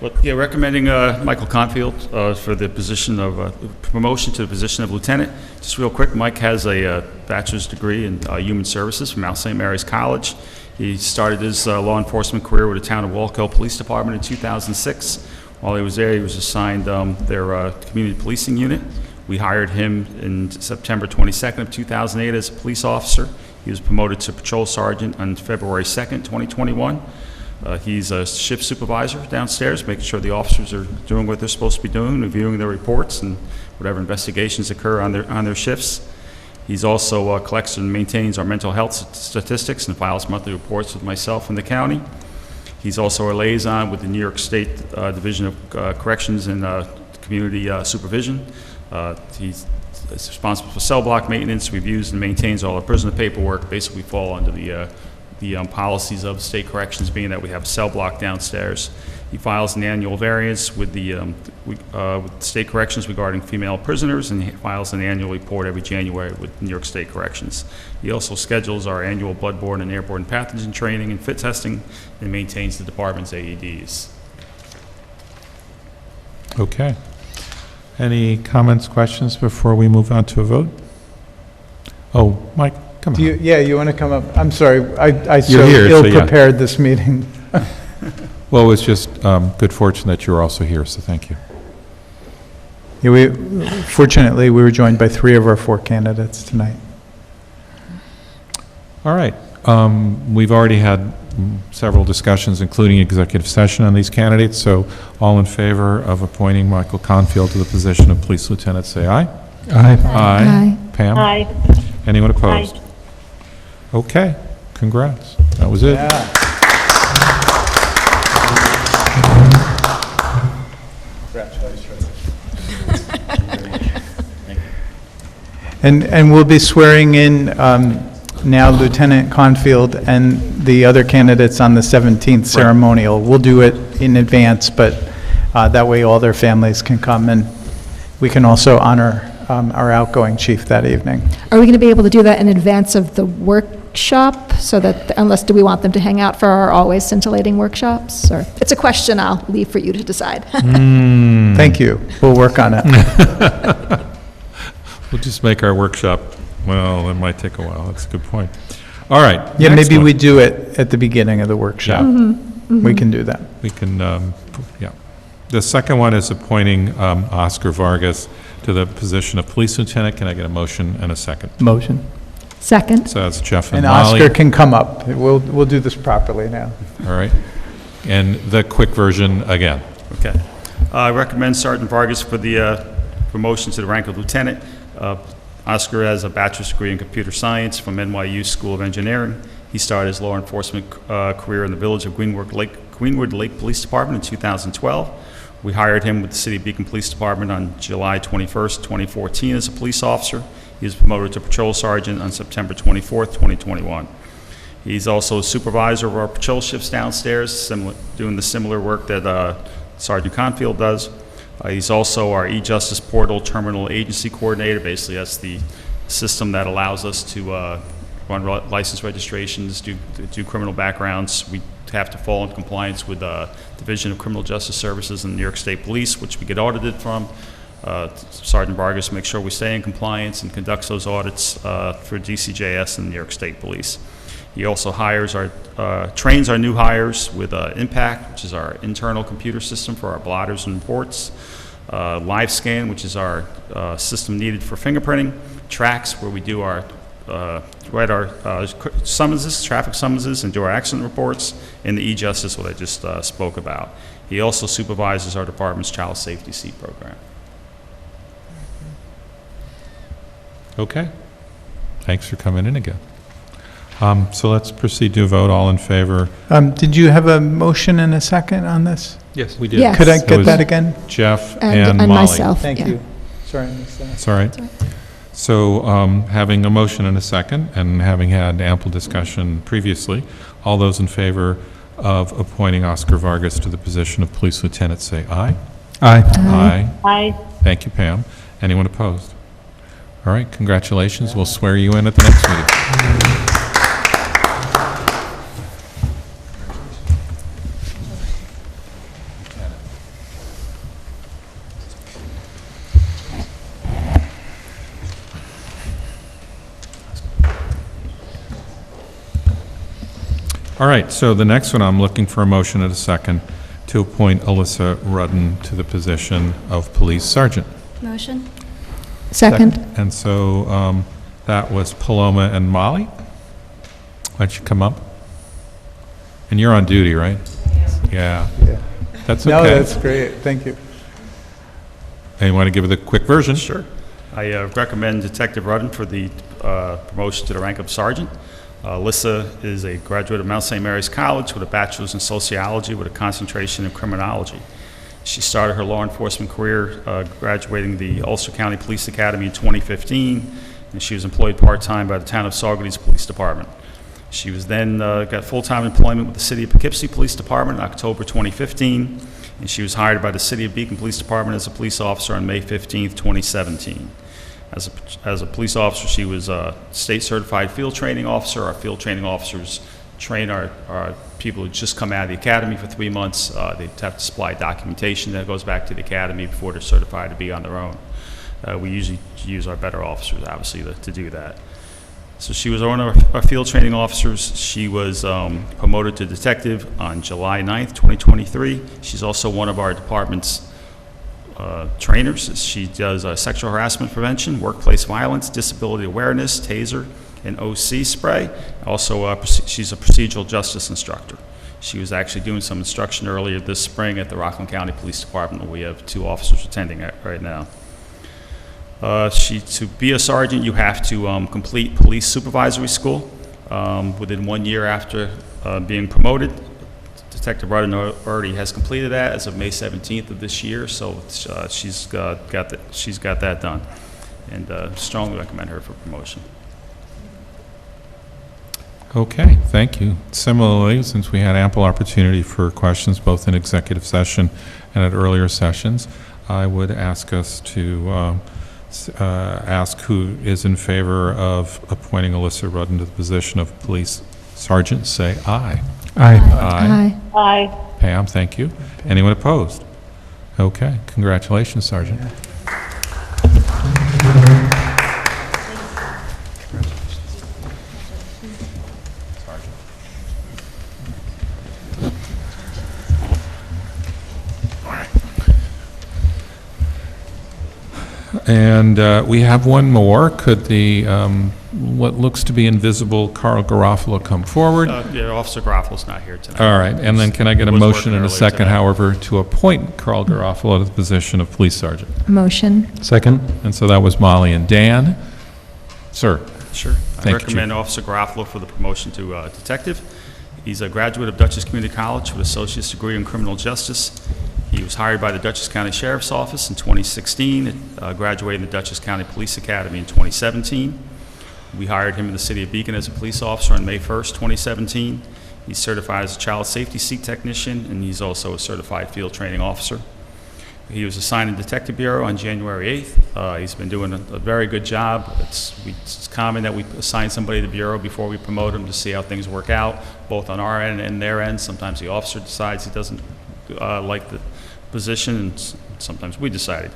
Well, yeah, recommending Michael Confield for the position of promotion to the position of lieutenant. Just real quick, Mike has a bachelor's degree in human services from Mount St. Mary's College. He started his law enforcement career with the town of Walkill Police Department in 2006. While he was there, he was assigned their community policing unit. We hired him in September 22nd of 2008 as a police officer. He was promoted to patrol sergeant on February 2nd, 2021. He's a shift supervisor downstairs, making sure the officers are doing what they're supposed to be doing, reviewing their reports and whatever investigations occur on their shifts. He's also collects and maintains our mental health statistics and files monthly reports with myself and the county. He's also a liaison with the New York State Division of Corrections and Community Supervision. He's responsible for cell block maintenance, reviews and maintains all our prisoner paperwork. Basically fall under the policies of state corrections, being that we have a cell block downstairs. He files an annual variance with the with state corrections regarding female prisoners, and he files an annual report every January with New York State Corrections. He also schedules our annual bloodborne and airborne pathogen training and fit testing, and maintains the department's AEDs. Okay. Any comments, questions before we move on to a vote? Oh, Mike, come on. You want to come up? I'm sorry, I You're so here, so yeah. ill-prepared this meeting. Well, it was just good fortune that you were also here, so thank you. Yeah, fortunately, we were joined by 3 of our 4 candidates tonight. All right. We've already had several discussions, including executive session, on these candidates, so all in favor of appointing Michael Confield to the position of police lieutenant, say aye. Aye. Aye. Pam? Aye. Anyone opposed? Okay, congrats. That was it. Yeah. And we'll be swearing in now Lieutenant Confield and the other candidates on the 17th ceremonial. We'll do it in advance, but that way all their families can come, and we can also honor our outgoing chief that evening. Are we going to be able to do that in advance of the workshop, so that, unless do we want them to hang out for our always scintillating workshops? Or it's a question I'll leave for you to decide. Thank you. We'll work on it. We'll just make our workshop, well, it might take a while. That's a good point. All right. Yeah, next maybe one. we do it at the beginning of the workshop. We can do that. We can, yeah. The second one is appointing Oscar Vargas to the position of police lieutenant. Can I get a motion and a second? Motion. Second. So that's Jeff and And Molly. Oscar can come up. We'll do this properly now. All right. And the quick version again. Okay. I recommend Sergeant Vargas for the promotion to the rank of lieutenant. Oscar has a bachelor's degree in computer science from NYU School of Engineering. He started his law enforcement career in the village of Greenwood Lake Police Department in 2012. We hired him with the City of Beacon Police Department on July 21st, 2014 as a police officer. He was promoted to patrol sergeant on September 24th, 2021. He's also a supervisor of our patrol shifts downstairs, doing the similar work that Sergeant Confield does. He's also our e-justice portal terminal agency coordinator. Basically, that's the system that allows us to run license registrations, do criminal backgrounds. We have to fall in compliance with the Division of Criminal Justice Services and New York State Police, which we get audited from. Sergeant Vargas makes sure we stay in compliance and conducts those audits for DCJS and New York State Police. He also trains our new hires with Impact, which is our internal computer system for our blotters and reports, LiveScan, which is our system needed for fingerprinting, Trax, where we do write our summonses, traffic summonses, and do our accident reports, and the e-justice, what I just spoke about. He also supervises our department's child safety seat program. Okay. Thanks for coming in again. So let's proceed to a vote. All in favor? Did you have a motion and a second on this? Yes, we did. Yes. Could I It get was that again? Jeff and Molly. myself. Thank yeah. you. Sorry, I missed that. That's all right. So having a motion and a second, and having had ample discussion previously, all those in favor of appointing Oscar Vargas to the position of police lieutenant, say aye. Aye. Aye. Aye. Thank you, Pam. Anyone opposed? All right, congratulations. We'll swear you in at the next meeting. All right, so the next one, I'm looking for a motion and a second to appoint Alyssa Rudden to the position of police sergeant. Motion? Second. And so that was Paloma and Molly. Why don't you come up? And you're on duty, right? Yeah. That's okay. No, that's great. Thank you. And you want to give it a quick version? Sure. I recommend Detective Rudden for the promotion to the rank of sergeant. Alyssa is a graduate of Mount St. Mary's College with a bachelor's in sociology with a concentration in criminology. She started her law enforcement career graduating the Ulster County Police Academy in 2015, and she was employed part-time by the town of Saugerties Police Department. She was then got full-time employment with the City of Poughkeepsie Police Department in October 2015, and she was hired by the City of Beacon Police Department as a police officer on May 15, 2017. As a police officer, she was a state-certified field training officer. Our field training officers train our people who just come out of the academy for 3 months. They have to supply documentation that goes back to the academy before they're certified to be on their own. We usually use our better officers, obviously, to do that. So she was one of our field training officers. She was promoted to detective on July 9th, 2023. She's also one of our department's trainers. She does sexual harassment prevention, workplace violence, disability awareness, TASER, and OC spray. Also, she's a procedural justice instructor. She was actually doing some instruction earlier this spring at the Rockland County Police Department, where we have 2 officers attending right now. To be a sergeant, you have to complete police supervisory school within 1 year after being promoted. Detective Rudden already has completed that as of May 17th of this year, so she's got that done, and strongly recommend her for promotion. Okay, thank you. Similarly, since we had ample opportunity for questions both in executive session and at earlier sessions, I would ask us to ask who is in favor of appointing Alyssa Rudden to the position of police sergeant, say aye. Aye. Aye. Aye. Pam, thank you. Anyone opposed? Okay, congratulations, Sergeant. And we have one more. Could the, what looks to be invisible Carl Garofalo come forward? Yeah, Officer Garofalo's not here tonight. All right, and then can I get a He was motion working and a earlier second, today. however, to appoint Carl Garofalo to the position of police sergeant? Motion. Second. And so that was Molly and Dan. Sir? Sure. I Thank you, recommend Officer Garofalo for the promotion to detective. He's a graduate of Dutchess Community College with an associate's degree in criminal justice. He was hired by the Dutchess County Sheriff's Office in 2016, graduated in the Dutchess County Police Academy in 2017. We hired him in the City of Beacon as a police officer on May 1st, 2017. He's certified as a child safety seat technician, and he's also a certified field training officer. He was assigned to Detective Bureau on January 8th. He's been doing a very good job. It's common that we assign somebody to the Bureau before we promote them to see how things work out, both on our end and their end. Sometimes the officer decides he doesn't like the position, and sometimes we decide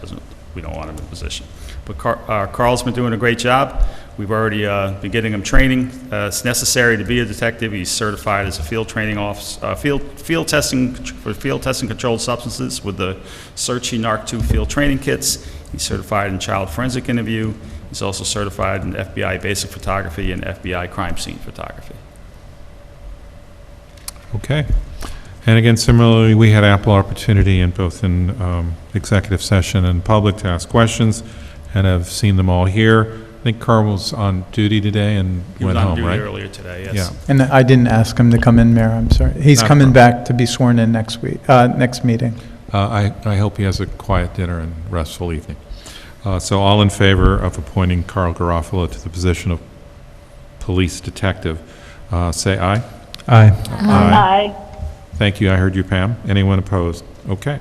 we don't want him in the position. But Carl's been doing a great job. We've already been getting him training. It's necessary to be a detective. He's certified as a field training officer, field testing controlled substances with the Searchy Narc 2 field training kits. He's certified in child forensic interview. He's also certified in FBI basic photography and FBI crime scene photography. Okay. And again, similarly, we had ample opportunity in both in executive session and public to ask questions, and have seen them all here. I think Carl was on duty today and He was went on home, duty right? earlier today, yes. Yeah. And I didn't ask him to come in, Mayor, I'm sorry. He's Not a coming problem. back to be sworn in next week, next meeting. I hope he has a quiet dinner and restful evening. So all in favor of appointing Carl Garofalo to the position of police detective, say aye. Aye. Aye. Thank you. I heard you, Pam. Anyone opposed? Okay.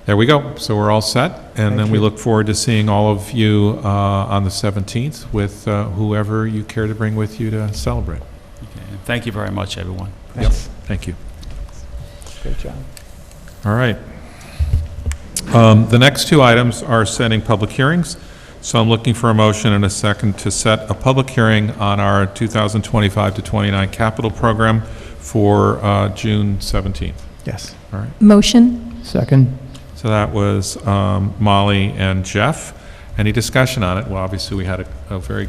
There we go. So we're all set, and then we look forward to seeing all of you on the 17th with whoever you care to bring with you to celebrate. Okay. And thank you very much, everyone. Thanks. Thank you. Great job. All right. The next two items are setting public hearings. So I'm looking for a motion and a second to set a public hearing on our 2025 to 29 capital program for June 17th. Yes. All right. Motion? Second. So that was Molly and Jeff. Any discussion on it? Well, obviously, we had a very,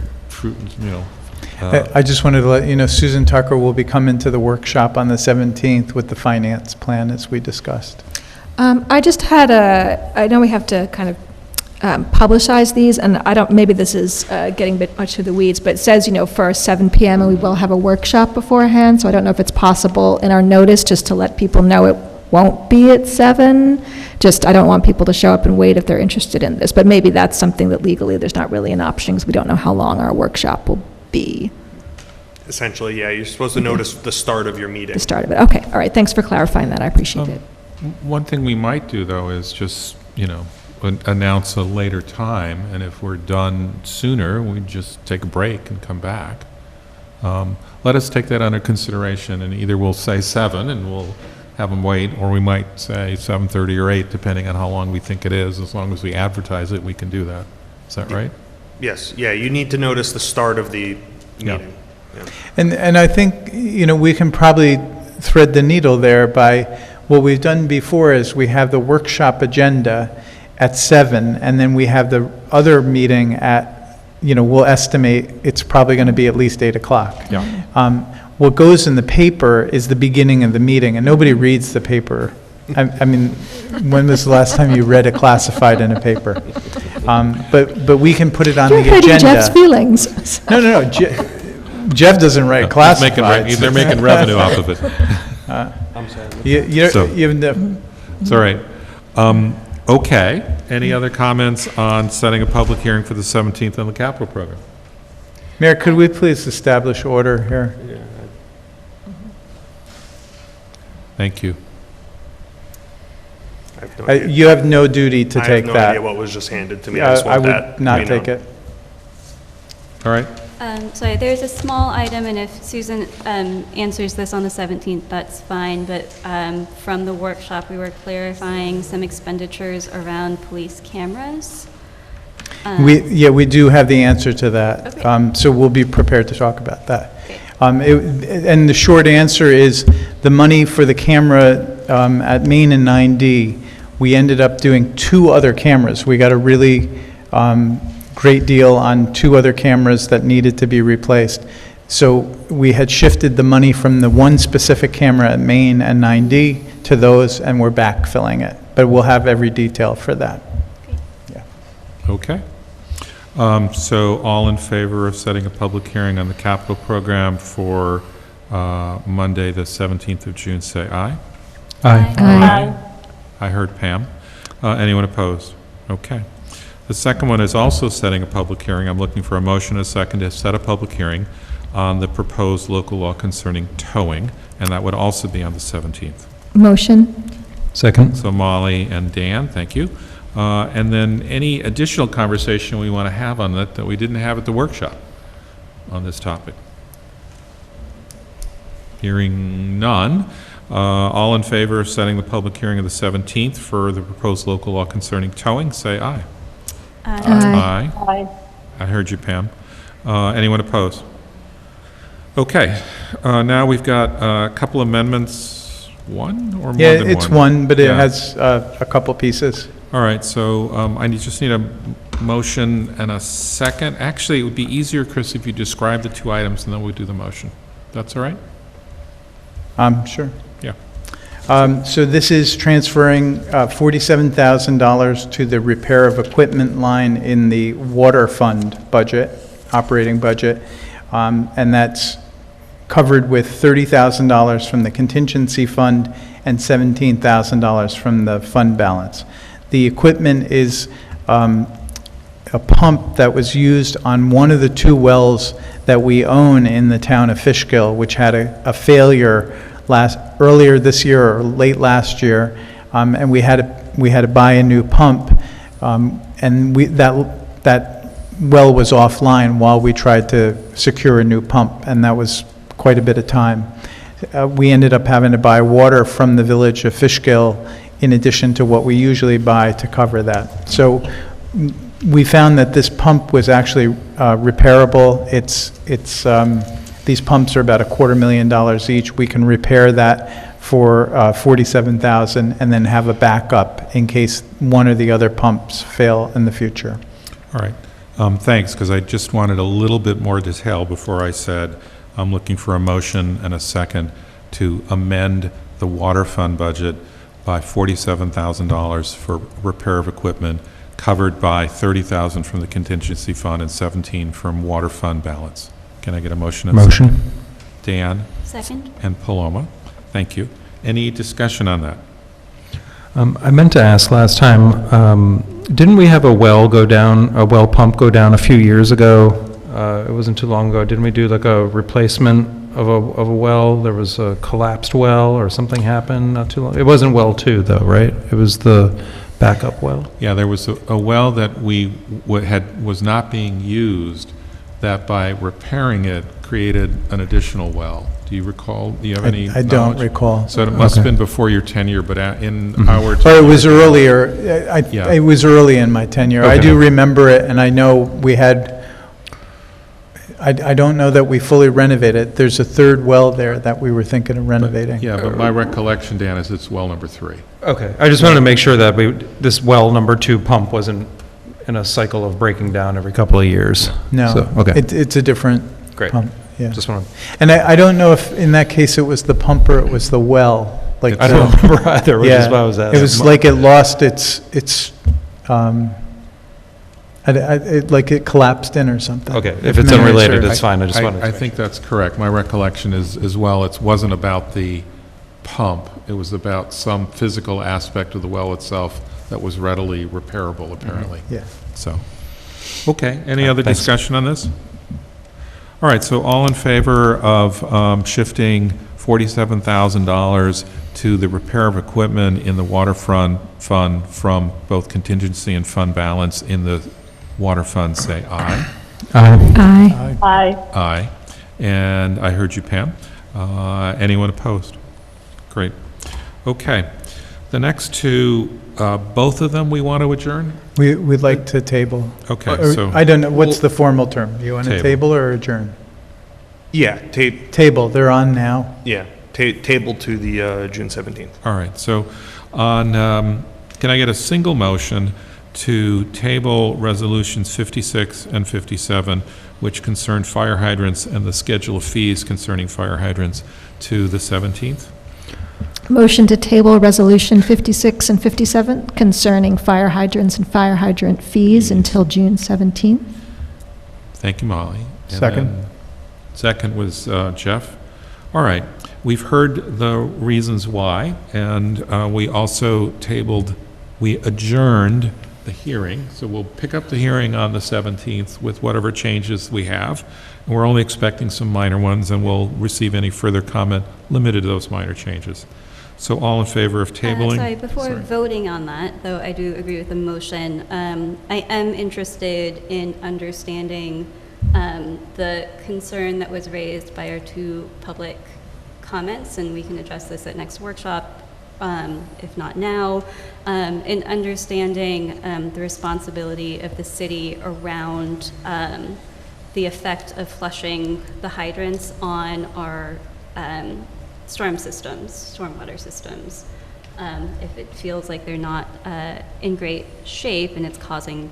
I just wanted to let you know, Susan Tucker will be coming to the workshop on the 17th with the finance plan, as we discussed. I just had I know we have to kind of publicize these, and I don't, maybe this is getting a bit much to the weeds, but it says, for 7 PM, and we will have a workshop beforehand, so I don't know if it's possible in our notice just to let people know it won't be at 7. Just, I don't want people to show up and wait if they're interested in this, but maybe that's something that legally there's not really an option, because we don't know how long our workshop will be. Essentially, yeah, you're supposed to notice the start of your meeting. The start of it, okay, all right, thanks for clarifying that, I appreciate it. one thing we might do, though, is just, announce a later time, and if we're done sooner, we just take a break and come back. Let us take that under consideration, and either we'll say 7 and we'll have them wait, or we might say 7:30 or 8, depending on how long we think it is. As long as we advertise it, we can do that. Is that right? Yes, yeah, you need to notice the start of the meeting. Yeah. And I think, we can probably thread the needle there by, what we've done before is we have the workshop agenda at 7, and then we have the other meeting at, we'll estimate it's probably going to be at least 8 o'clock. Yeah. What goes in the paper is the beginning of the meeting, and nobody reads the paper. I mean, when was the last time you read a classified in a paper? But we can put it on the You're agenda. hurting Jeff's feelings. No. Jeff doesn't write classifieds. They're making revenue off of it. I'm sorry. It's all right. Okay. Any other comments on setting a public hearing for the 17th on the capital program? Mayor, could we please establish order here? Thank you. I have no idea. You have no duty to take I have no that. idea what was just handed to me. I just I want that. would not to be take known. it. All right. So there's a small item, and if Susan answers this on the 17th, that's fine, but from the workshop, we were clarifying some expenditures around police cameras. We do have the answer to that. Okay. So we'll be prepared to talk about that. And the short answer is, the money for the camera at Main and 9D, we ended up doing 2 other cameras. We got a really great deal on 2 other cameras that needed to be replaced. So we had shifted the money from the one specific camera at Main and 9D to those, and we're backfilling it. But we'll have every detail for that. Okay. So all in favor of setting a public hearing on the capital program for Monday, the 17th of June, say aye. Aye. Aye. I heard Pam. Anyone opposed? Okay. The second one is also setting a public hearing. I'm looking for a motion and a second to set a public hearing on the proposed local law concerning towing, and that would also be on the 17th. Motion? Second. So Molly and Dan, thank you. And then any additional conversation we want to have on that we didn't have at the workshop on this topic? Hearing none. All in favor of setting the public hearing of the 17th for the proposed local law concerning towing, say aye. Aye. Aye. I heard you, Pam. Anyone opposed? Okay, now we've got a couple amendments, one or more Yeah, than one? it's one, but it Yeah. has a couple pieces. All right, so just need a motion and a second. Actually, it would be easier, Chris, if you describe the two items and then we'll do the motion. That's all right? Sure. Yeah. So this is transferring $47,000 to the repair of equipment line in the water fund budget, operating budget, and that's covered with $30,000 from the contingency fund and $17,000 from the fund balance. The equipment is a pump that was used on one of the two wells that we own in the town of Fishkill, which had a failure earlier this year or late last year, and we had to buy a new pump, and that well was offline while we tried to secure a new pump, and that was quite a bit of time. We ended up having to buy water from the village of Fishkill in addition to what we usually buy to cover that. So we found that this pump was actually repairable. These pumps are about $250,000 each. We can repair that for $47,000 and then have a backup in case one or the other pumps fail in the future. All right. Thanks, because I just wanted a little bit more detail before I said I'm looking for a motion and a second to amend the water fund budget by $47,000 for repair of equipment, covered by $30,000 from the contingency fund and $17,000 from water fund balance. Can I get a motion? And Motion. second? Dan? Second? And Paloma. Thank you. Any discussion on that? I meant to ask last time, didn't we have a well pump go down a few years ago? It wasn't too long ago. Didn't we do like a replacement of a well? There was a collapsed well or something happened not too long. It wasn't well 2 though, right? It was the backup well? Yeah, there was a well that was not being used, that by repairing it created an additional well. Do you recall? Do you have any I don't knowledge? recall. So it must have Okay. been before your tenure, but in our Or it tenure- was earlier. Yeah. It was early in my tenure. I Okay. do remember it, and I know we had, I don't know that we fully renovated. There's a third well there that we were thinking of renovating. Yeah, but my recollection, Dan, is it's well number 3. Okay, I just wanted to make sure that this well number 2 pump wasn't in a cycle of breaking down every couple of years. No. So, okay. It's a different Great. pump, yeah. Just wanted, And I don't know if in that case it was the pump or it was the well. Like I don't remember either, which is Yeah, why I was asking. it was like it lost its like it collapsed in or something. Okay, if it's memory unrelated, serves. it's fine, I just wanted to I make think that's correct. My recollection is, as well, it wasn't about the pump. It was about some physical aspect of the well itself that was readily repairable, apparently. Yeah. So, okay, any other Thanks. discussion on this? All right, so all in favor of shifting $47,000 to the repair of equipment in the waterfront fund from both contingency and fund balance in the water fund, say aye. Aye. Aye. Aye. And I heard you, Pam. Anyone opposed? Great. Okay. The next two, both of them we want to adjourn? We'd like to table. Okay, Or- so- I don't know, what's the formal term? You want to Table. table or adjourn? Yeah, Table, they're on now. table to the June 17th. All right, so can I get a single motion to table resolutions 56 and 57, which concern fire hydrants and the schedule of fees concerning fire hydrants, to the 17th? Motion to table Resolution 56 and 57 concerning fire hydrants and fire hydrant fees until June 17th. Thank you, Molly. And Second. then Second was Jeff. All right, we've heard the reasons why, and we also we adjourned the hearing, so we'll pick up the hearing on the 17th with whatever changes we have. And we're only expecting some minor ones, and we'll receive any further comment limited to those minor changes. So all in favor of tabling? Sorry, before voting on that, though I do agree with the motion, I am interested in understanding the concern that was raised by our two public comments, and we can address this at next workshop, if not now, in understanding the responsibility of the city around the effect of flushing the hydrants on our stormwater systems. If it feels like they're not in great shape and it's causing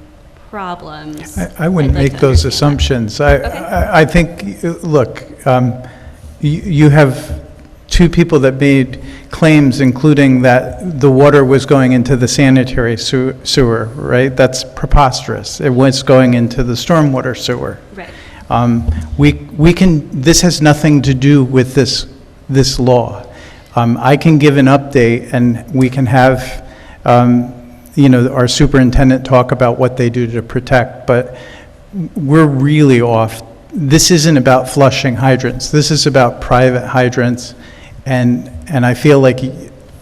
problems. I wouldn't I'd like make to those understand assumptions. Okay. I think, look, you have two people that made claims, including that the water was going into the sanitary sewer, right? That's preposterous. It was going into the stormwater sewer. Right. We can, this has nothing to do with this law. I can give an update, and we can have, our superintendent talk about what they do to protect, but we're really off. This isn't about flushing hydrants. This is about private hydrants, and I feel like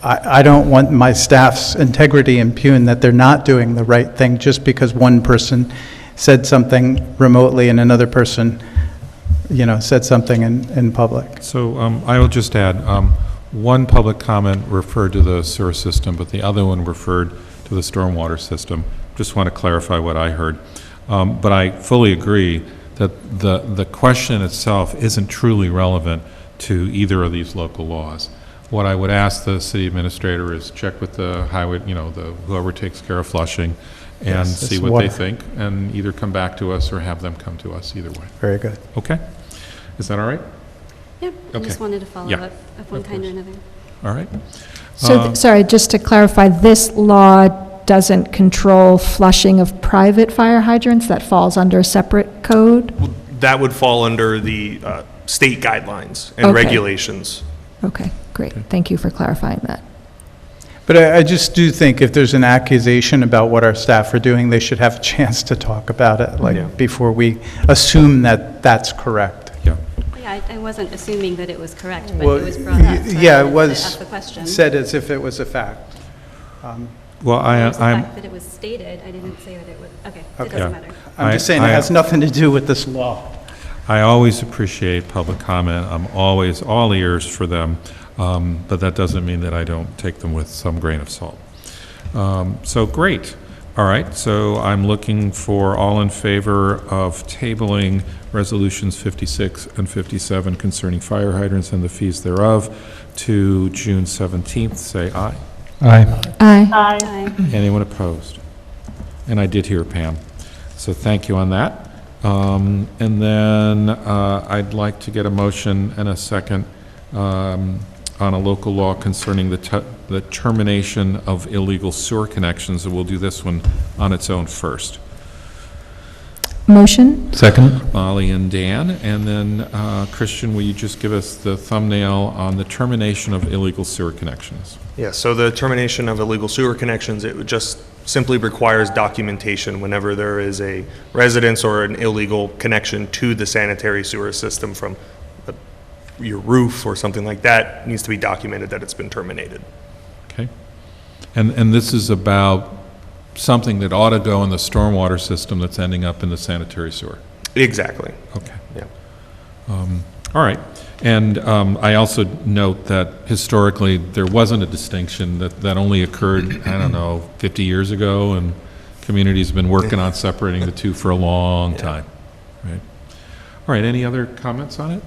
I don't want my staff's integrity impugned that they're not doing the right thing just because one person said something remotely and another person, said something in public. So I will just add, one public comment referred to the sewer system, but the other one referred to the stormwater system. Just want to clarify what I heard. But I fully agree that the question itself isn't truly relevant to either of these local laws. What I would ask the city administrator is check with the highway, whoever takes care of flushing, and Yes, see it's what water. they think, and either come back to us or have them come to us, either way. Very good. Okay? Is that all right? Yeah, I just Okay. wanted to follow Yeah. up of one kind or another. All right? So, sorry, just to clarify, this law doesn't control flushing of private fire hydrants? That falls under a separate code? That would fall under the state guidelines and Okay. regulations. Okay, great. Thank you for clarifying that. But I just do think if there's an accusation about what our staff are doing, they should have a chance to talk about it, Yeah. before we assume that that's correct. Yeah. Yeah, I wasn't assuming that it was correct, but Well, it was brought up. So yeah, I it wanted was to ask the question. said as if it was a fact. Well, It was the I'm, fact that it was stated. I didn't say that it was, okay, it Okay. doesn't Yeah. matter. I'm just saying it has nothing to do with this law. I always appreciate public comment. I'm always all ears for them, but that doesn't mean that I don't take them with some grain of salt. So great. All right, so I'm looking for all in favor of tabling resolutions 56 and 57 concerning fire hydrants and the fees thereof to June 17th. Say aye. Aye. Aye. Aye. Anyone opposed? And I did hear Pam, so thank you on that. And then I'd like to get a motion and a second on a local law concerning the termination of illegal sewer connections, and we'll do this one on its own first. Motion? Second? Molly and Dan, and then Christian, will you just give us the thumbnail on the termination of illegal sewer connections? Yeah, so the termination of illegal sewer connections, it would just simply requires documentation whenever there is a residence or an illegal connection to the sanitary sewer system from your roof or something like that. It needs to be documented that it's been terminated. Okay. And this is about something that ought to go in the stormwater system that's ending up in the sanitary sewer? Exactly. Okay. Yeah. All right. And I also note that historically, there wasn't a distinction that only occurred, I don't know, 50 years ago, and communities have been working on separating the two for a long time. Right. All right, any other comments on it?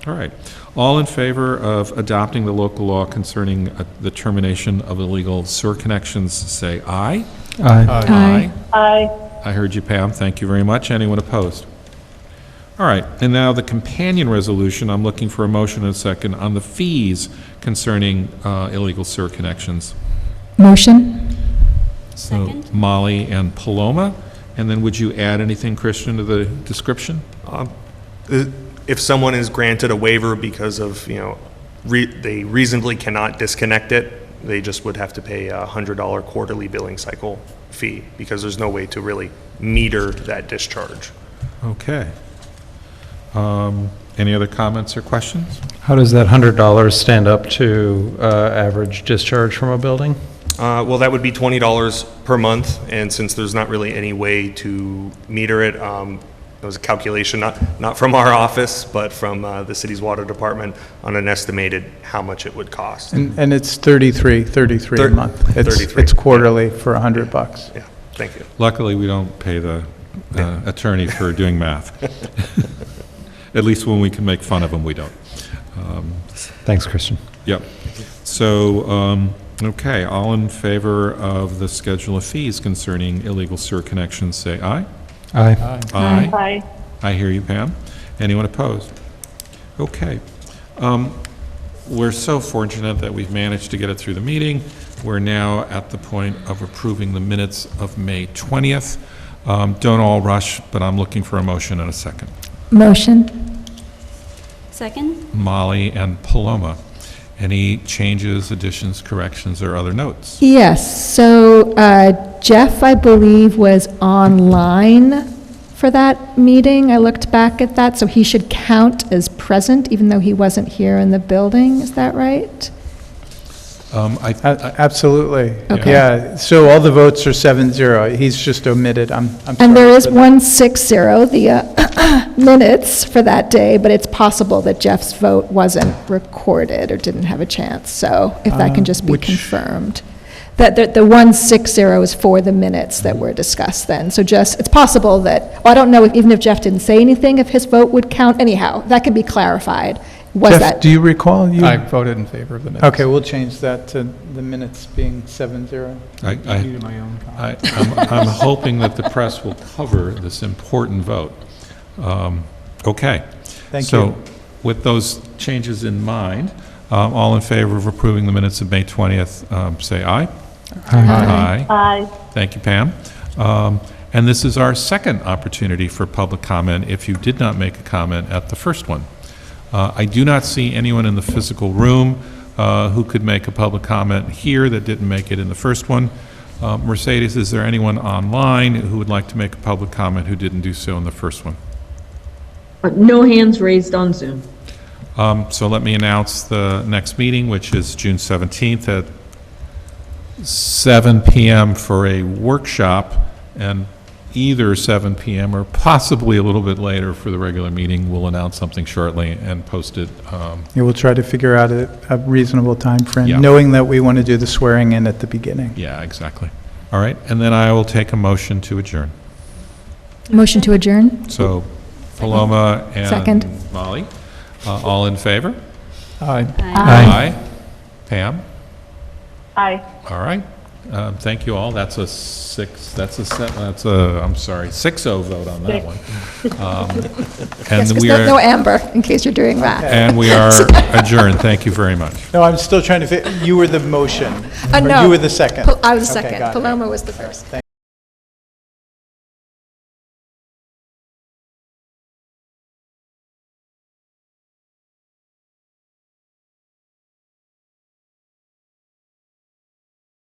All right. All in favor of adopting the local law concerning the termination of illegal sewer connections, say aye. Aye. Aye. Aye. I heard you, Pam. Thank you very much. Anyone opposed? All right, and now the companion resolution, I'm looking for a motion and a second on the fees concerning illegal sewer connections. Motion? So Second. Molly and Paloma, and then would you add anything, Christian, to the description? If someone is granted a waiver because of, they reasonably cannot disconnect it, they just would have to pay a $100 quarterly billing cycle fee because there's no way to really meter that discharge. Okay. Any other comments or questions? How does that $100 stand up to average discharge from a building? Well, that would be $20 per month, and since there's not really any way to meter it, it was a calculation, not from our office, but from the city's water department on an estimated how much it would cost. And it's 33 a month. 33. It's quarterly for $100. Yeah, thank you. Luckily, we don't pay the attorney for doing math. At least when we can make fun of them, we don't. Thanks, Christian. Yep. So, okay, all in favor of the schedule of fees concerning illegal sewer connections, say aye. Aye. Aye. Aye. I hear you, Pam. Anyone opposed? Okay. We're so fortunate that we've managed to get it through the meeting. We're now at the point of approving the minutes of May 20th. Don't all rush, but I'm looking for a motion in a second. Motion. Second? Molly and Paloma. Any changes, additions, corrections, or other notes? Yes, so Jeff, I believe, was online for that meeting. I looked back at that, so he should count as present, even though he wasn't here in the building. Is that right? Absolutely. Okay. Yeah, so all the votes are 7-0. He's just omitted. I'm sorry. And there is for that. 160, the minutes for that day, but it's possible that Jeff's vote wasn't recorded or didn't have a chance, so if that can just be Which- confirmed. That the 160 is for the minutes that were discussed then, so just, it's possible that, well, I don't know, even if Jeff didn't say anything, if his vote would count, anyhow, that could be clarified. Was Jeff, that? do you recall? I voted in favor of the minutes. Okay, we'll change that to the minutes being 7-0. I'm hoping that the press will cover this important vote. Okay. Thank So, you. with those changes in mind, all in favor of approving the minutes of May 20th, say aye. Aye. Aye. Thank you, Pam. And this is our second opportunity for public comment if you did not make a comment at the first one. I do not see anyone in the physical room who could make a public comment here that didn't make it in the first one. Mercedes, is there anyone online who would like to make a public comment who didn't do so in the first one? No hands raised on Zoom. So let me announce the next meeting, which is June 17th at 7 p.m. for a workshop, and either 7 p.m. or possibly a little bit later for the regular meeting. We'll announce something shortly and post it. Yeah, we'll try to figure out a reasonable time frame, Yeah. knowing that we want to do the swearing in at the beginning. Yeah, exactly. All right, and then I will take a motion to adjourn. Motion to adjourn? So Paloma and Second. Molly, all in favor? Aye. Aye. Pam? Aye. All right. Thank you all. That's a 6-0 vote on that one. And Yes, 'cause we no are, Amber, in case you're doing math. and we are adjourned. Thank you very much. No, I'm still trying to, you were the motion. Or No. you were the second. I was the Okay, second. got it. Paloma was the first. Thank